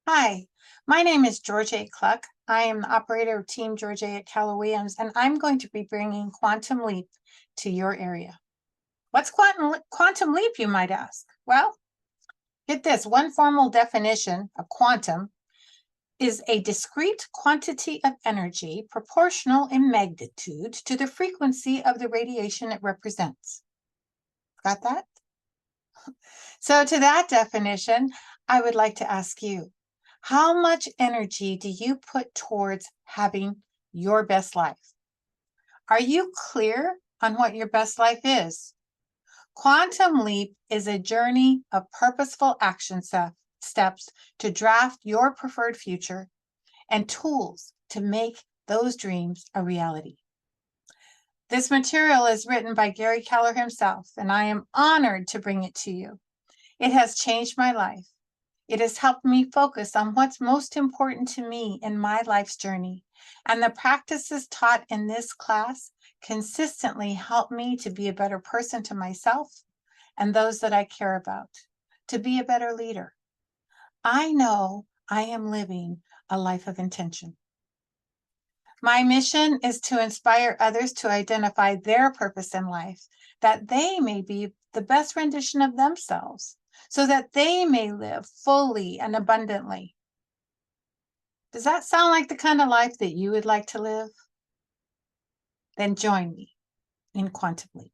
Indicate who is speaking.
Speaker 1: Hi, my name is Georgee Kluck. I am the operator of Team Georgee at Keller Williams, and I'm going to be bringing Quantum Leap to your area. What's quantum leap, you might ask? Well, get this. One formal definition of quantum is a discrete quantity of energy proportional in magnitude to the frequency of the radiation it represents. Got that? So to that definition, I would like to ask you, how much energy do you put towards having your best life? Are you clear on what your best life is? Quantum Leap is a journey of purposeful action steps to draft your preferred future and tools to make those dreams a reality. This material is written by Gary Keller himself, and I am honored to bring it to you. It has changed my life. It has helped me focus on what's most important to me in my life's journey, and the practices taught in this class consistently help me to be a better person to myself and those that I care about, to be a better leader. I know I am living a life of intention. My mission is to inspire others to identify their purpose in life, that they may be the best rendition of themselves, so that they may live fully and abundantly. Does that sound like the kind of life that you would like to live? Then join me in Quantum Leap.